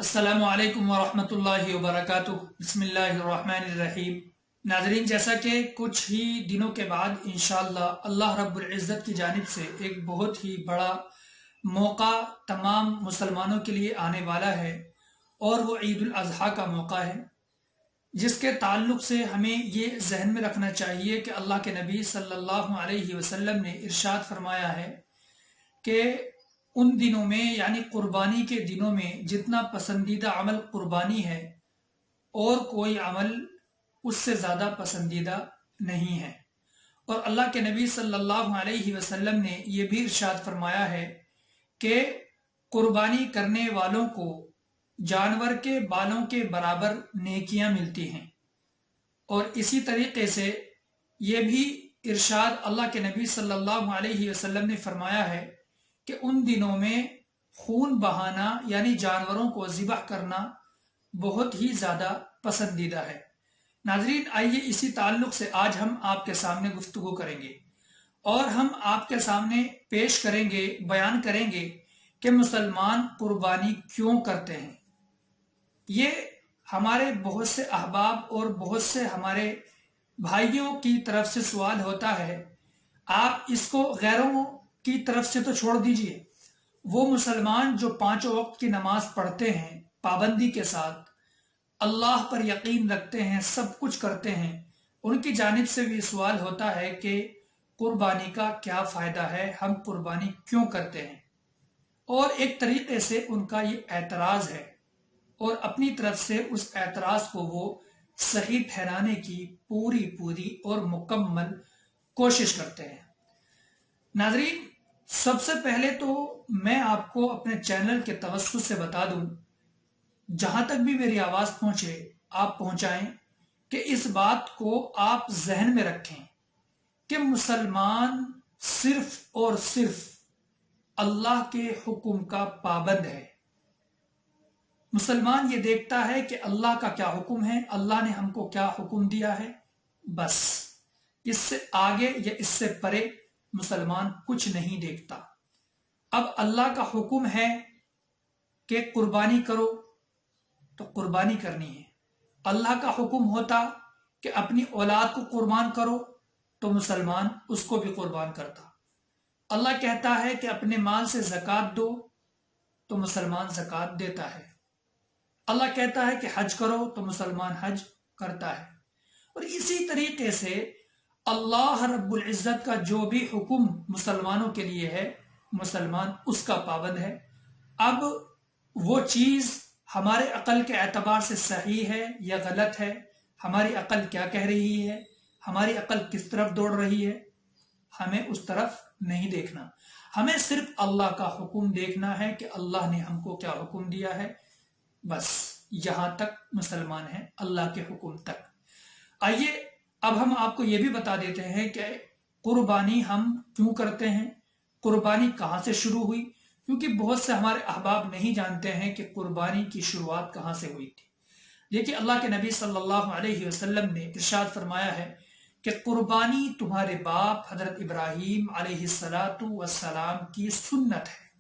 अस्सलामु अलैकुम वरहमतुल्लाहि वबरकातुह। बिस्मिल्लाहिर्रहमानिर्रहीम। नाजरीन, जैसा कि कुछ ही दिनों के बाद इंशाअल्लाह अल्लाह रब्बुल इज़्ज़त की जानिब से एक बहुत ही बड़ा मौका तमाम मुसलमानों के लिए आने वाला है और वो ईद उल अज़हा का मौका है, जिसके ताल्लुक से हमें ये जहन में रखना चाहिए कि अल्लाह के नबी सल्लल्लाहु अलैहि वसल्लम ने इरशाद फरमाया है कि उन दिनों में यानी कुर्बानी के दिनों में जितना पसंदीदा अमल कुर्बानी है और कोई अमल उससे ज़्यादा पसंदीदा नहीं है। और अल्लाह के नबी सल्लल्लाहु अलैहि वसल्लम ने यह भी इरशाद फरमाया है कि कुर्बानी करने वालों को जानवर के बालों के बराबर नेकियां मिलती हैं। और इसी तरीके से ये भी इरशाद अल्लाह के नबी सल्लल्लाहु अलैहि वसल्लम ने फरमाया है कि उन दिनों में खून बहाना यानी जानवरों को ज़िबह करना बहुत ही ज़्यादा पसंदीदा है। नाजरीन, आइए इसी ताल्लुक से आज हम आपके सामने गुफ्तगू करेंगे और हम आपके सामने पेश करेंगे, बयान करेंगे कि मुसलमान कुर्बानी क्यों करते हैं। ये हमारे बहुत से अहबाब और बहुत से हमारे भाइयों की तरफ से सवाल होता है। आप इसको गैरों की तरफ से तो छोड़ दीजिए, वो मुसलमान जो पांचों वक्त की नमाज पढ़ते हैं पाबंदी के साथ, अल्लाह पर यकीन रखते हैं, सब कुछ करते हैं, उनकी जानिब से भी सवाल होता है कि कुर्बानी का क्या फ़ायदा है, हम कुर्बानी क्यों करते हैं। और एक तरीके से उनका ये एतराज़ है और अपनी तरफ से उस एतराज़ को वो सही ठहराने की पूरी और मुकम्मल कोशिश करते हैं। नाजरीन, सबसे पहले तो मैं आपको अपने चैनल के तवस्सुत से बता दूं, जहां तक भी मेरी आवाज पहुंचे आप पहुंचाएं कि इस बात को आप जहन में रखें कि मुसलमान सिर्फ और सिर्फ अल्लाह के हुक्म का पाबंद है। मुसलमान ये देखता है कि अल्लाह का क्या हुक्म है, अल्लाह ने हमको क्या हुक्म दिया है, बस इससे आगे या इससे परे मुसलमान कुछ नहीं देखता। अब अल्लाह का हुक्म है कि कुर्बानी करो तो कुर्बानी करनी है। अल्लाह का हुक्म होता कि अपनी औलाद को कुर्बान करो तो मुसलमान उसको भी कुर्बान करता। अल्लाह कहता है कि अपने माल से ज़कात दो तो मुसलमान ज़कात देता है। अल्लाह कहता है कि हज करो तो मुसलमान हज करता है। और इसी तरीके से अल्लाह रब्बुल इज़्ज़त का जो भी हुक्म मुसलमानों के लिए है, मुसलमान उसका पाबंद है। अब वो चीज़ हमारे अकल के एतबार से सही है या गलत है, हमारी अकल क्या कह रही है, हमारी अकल किस तरफ दौड़ रही है, हमें उस तरफ नहीं देखना। हमें सिर्फ अल्लाह का हुक्म देखना है कि अल्लाह ने हमको क्या हुक्म दिया है, बस यहां तक मुसलमान है, अल्लाह के हुक्म तक। आइए अब हम आपको ये भी बता देते हैं कि कुर्बानी हम क्यों करते हैं, कुर्बानी कहाँ से शुरू हुई, क्योंकि बहुत से हमारे अहबाब नहीं जानते हैं कि कुर्बानी की शुरुआत कहाँ से हुई थी। देखिए, अल्लाह के नबी सल्लल्लाहु अलैहि वसल्लम ने इरशाद फरमाया है कि कुर्बानी तुम्हारे बाप हजरत इब्राहीम अलैहिस्सलातु वस्सलाम की सुन्नत है।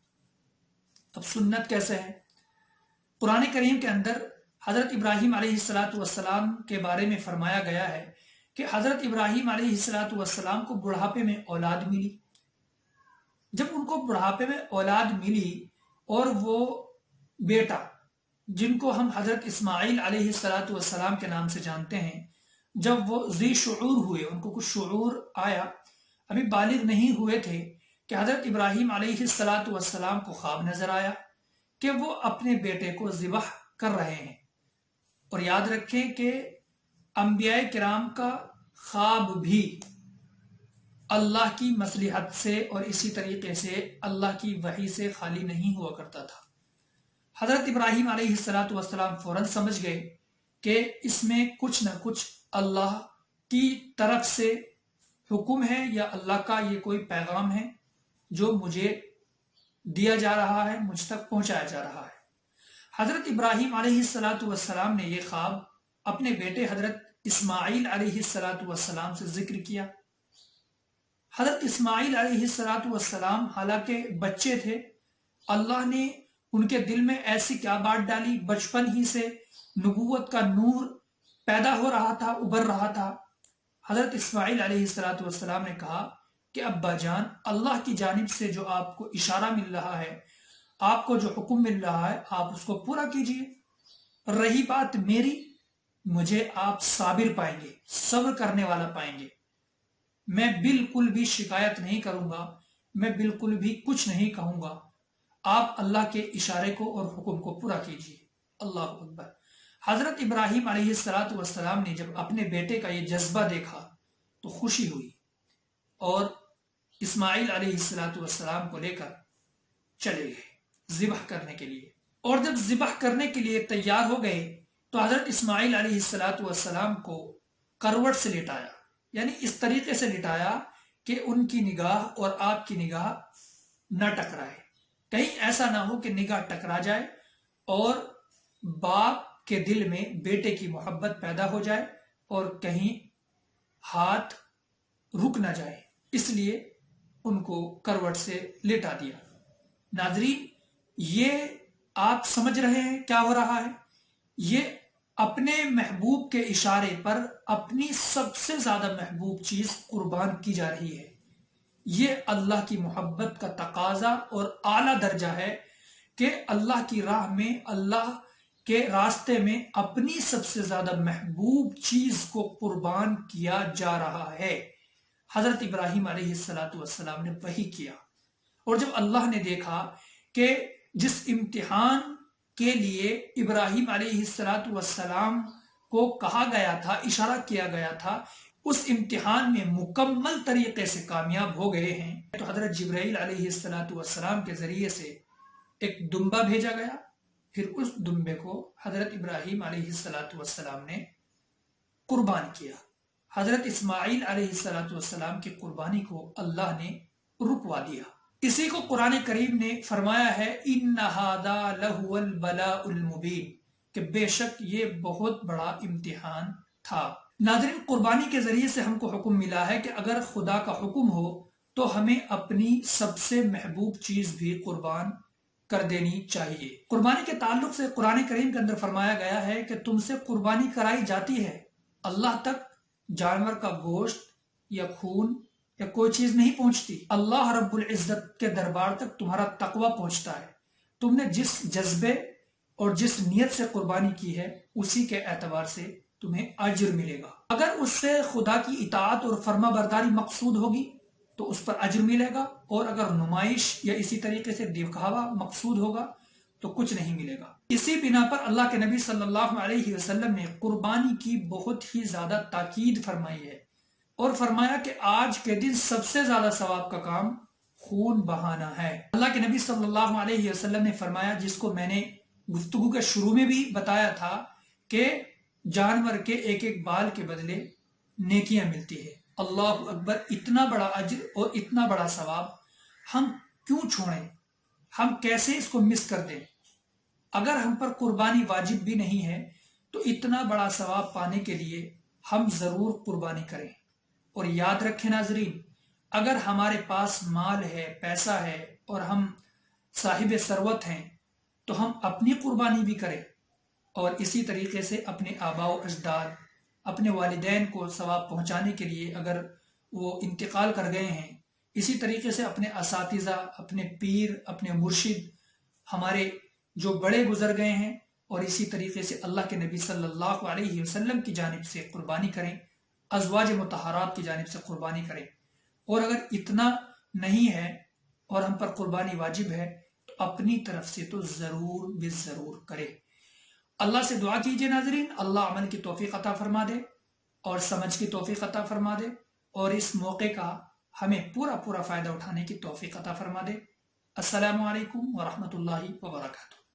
अब सुन्नत कैसे है? कुरान करीम के अंदर हजरत इब्राहीम अलैहिस्सलातु वस्सलाम के बारे में फरमाया गया है कि हजरत इब्राहीम अलैहिस्सलातु वस्सलाम को बुढ़ापे में औलाद मिली। जब उनको बुढ़ापे में औलाद मिली और वो बेटा, जिनको हम हजरत इस्माइल अलैहिस्सलातु वस्सलाम के नाम से जानते हैं, जब वो ज़ी शुऊर हुए, उनको कुछ शुऊर आया, अभी बालिग नहीं हुए थे, कि हजरत इब्राहीम अलैहिस्सलातु वस्सलाम को ख्वाब नजर आया कि वो अपने बेटे को ज़िबह कर रहे हैं। और याद रखें कि अंबियाए किराम का ख्वाब भी अल्लाह की मसलिहत से और इसी तरीके से अल्लाह की वही से खाली नहीं हुआ करता था। हजरत इब्राहीम अलैहिस्सलातु वस्सलाम फौरन समझ गए कि इसमें कुछ न कुछ अल्लाह की तरफ से हुक्म है या अल्लाह का ये कोई पैगाम है जो मुझे दिया जा रहा है, मुझ तक पहुंचाया जा रहा है। हजरत इब्राहीम अलैहिस्सलातु वस्सलाम ने यह ख्वाब अपने बेटे हजरत इस्माइल अलैहिस्सलातु वस्सलाम से जिक्र किया। हजरत इस्माइल अलैहिस्सलातु वस्सलाम हालांकि बच्चे थे, अल्लाह ने ان کے دل میں ایسی کیا بات ڈالی؟ بچپن ہی سے نبوت کا نور پیدا ہو رہا تھا، ابھر رہا تھا۔ حضرت اسماعیل علیہ السلام نے کہا کہ ابا جان، اللہ کی جانب سے جو آپ کو اشارہ مل رہا ہے، آپ کو جو حکم مل رہا ہے، آپ اس کو پورا کیجئے۔ رہی بات میری، مجھے آپ صابر پائیں گے، صبر کرنے والا پائیں گے۔ میں بالکل بھی شکایت نہیں کروں گا، میں بالکل بھی کچھ نہیں کہوں گا۔ آپ اللہ کے اشارے کو اور حکم کو پورا کیجئے۔ اللہ اکبر۔ حضرت ابراہیم علیہ السلام نے جب اپنے بیٹے کا یہ جذبہ دیکھا تو خوشی ہوئی، اور اسماعیل علیہ السلام کو لے کر چلے گئے ذبح کرنے کے لیے۔ اور جب ذبح کرنے کے لیے تیار ہو گئے تو حضرت اسماعیل علیہ السلام کو کروٹ سے لٹایا، یعنی اس طریقے سے لٹایا کہ ان کی نگاہ اور آپ کی نگاہ نہ ٹکرائے، کہیں ایسا نہ ہو کہ نگاہ ٹکرا جائے اور باپ کے دل میں بیٹے کی محبت پیدا ہو جائے اور کہیں ہاتھ رک نہ جائے، اس لیے ان کو کروٹ سے لٹا دیا۔ ناظرین، یہ آپ سمجھ رہے ہیں کیا ہو رہا ہے؟ یہ اپنے محبوب کے اشارے پر اپنی سب سے زیادہ محبوب چیز قربان کی جا رہی ہے۔ یہ اللہ کی محبت کا تقاضا اور اعلیٰ درجہ ہے کہ اللہ کی راہ میں، اللہ کے راستے میں اپنی سب سے زیادہ محبوب چیز کو قربان کیا جا رہا ہے۔ حضرت ابراہیم علیہ السلام نے وہی کیا، اور جب اللہ نے دیکھا کہ جس امتحان کے لیے ابراہیم علیہ السلام کو کہا گیا تھا، اشارہ کیا گیا تھا، اس امتحان میں مکمل طریقے سے کامیاب ہو گئے ہیں، تو حضرت جبرائیل علیہ السلام کے ذریعے سے ایک دمبا بھیجا گیا، پھر اس دمبے کو حضرت ابراہیم علیہ السلام نے قربان کیا۔ حضرت اسماعیل علیہ السلام کی قربانی کو اللہ نے رکوا دیا۔ اسی کو قرآن کریم نے فرمایا ہے، إِنَّ هَذَا لَهُوَ الْبَلَاءُ الْمُبِينُ، کہ بے شک یہ بہت بڑا امتحان تھا۔ ناظرین، قربانی کے ذریعے سے ہم کو حکم ملا ہے کہ اگر خدا کا حکم ہو تو ہمیں اپنی سب سے محبوب چیز بھی قربان کر دینی چاہیے۔ قربانی کے تعلق سے قرآن کریم کے اندر فرمایا گیا ہے کہ تم سے قربانی کرائی جاتی ہے، اللہ تک جانور کا گوشت یا خون یا کوئی چیز نہیں پہنچتی، اللہ رب العزت کے دربار تک تمہارا تقوی پہنچتا ہے۔ تم نے جس جذبے اور جس نیت سے قربانی کی ہے، اسی کے اعتبار سے تمہیں اجر ملے گا۔ اگر اس سے خدا کی اطاعت اور فرما برداری مقصود ہوگی تو اس پر اجر ملے گا، اور اگر نمائش یا اسی طریقے سے دکھاوا مقصود ہوگا تو کچھ نہیں ملے گا۔ اسی بنا پر اللہ کے نبی صلی اللہ علیہ وسلم نے قربانی کی بہت ہی زیادہ تاکید فرمائی ہے، اور فرمایا کہ آج کے دن سب سے زیادہ ثواب کا کام خون بہانا ہے۔ اللہ کے نبی صلی اللہ علیہ وسلم نے فرمایا، جس کو میں نے گفتگو کے شروع میں بھی بتایا تھا، کہ جانور کے ایک ایک بال کے بدلے نیکیاں ملتی ہے۔ اللہ اکبر، اتنا بڑا اجر اور اتنا بڑا ثواب ہم کیوں چھوڑیں؟ ہم کیسے اس کو مس کر دیں؟ اگر ہم پر قربانی واجب بھی نہیں ہے تو اتنا بڑا ثواب پانے کے لیے ہم ضرور قربانی کریں۔ اور یاد رکھیں ناظرین، اگر ہمارے پاس مال ہے، پیسہ ہے، اور ہم صاحب ثروت ہیں تو ہم اپنی قربانی بھی کریں، اور اسی طریقے سے اپنے آباء و اجداد، اپنے والدین کو ثواب پہنچانے کے لیے اگر وہ انتقال کر گئے ہیں، اسی طریقے سے اپنے اساتذہ، اپنے پیر، اپنے مرشد، ہمارے جو بڑے گزر گئے ہیں، اور اسی طریقے سے اللہ کے نبی صلی اللہ علیہ وسلم کی جانب سے قربانی کریں، ازواج مطہرات کی جانب سے قربانی کریں۔ اور اگر اتنا نہیں ہے اور ہم پر قربانی واجب ہے تو اپنی طرف سے تو ضرور بھی ضرور کریں۔ اللہ سے دعا کیجئے ناظرین، اللہ عمل کی توفیق عطا فرما دے اور سمجھ کی توفیق عطا فرما دے، اور اس موقع کا ہمیں پورا فائدہ اٹھانے کی توفیق عطا فرما دے۔ السلام علیکم ورحمۃ اللہ وبرکاتہ۔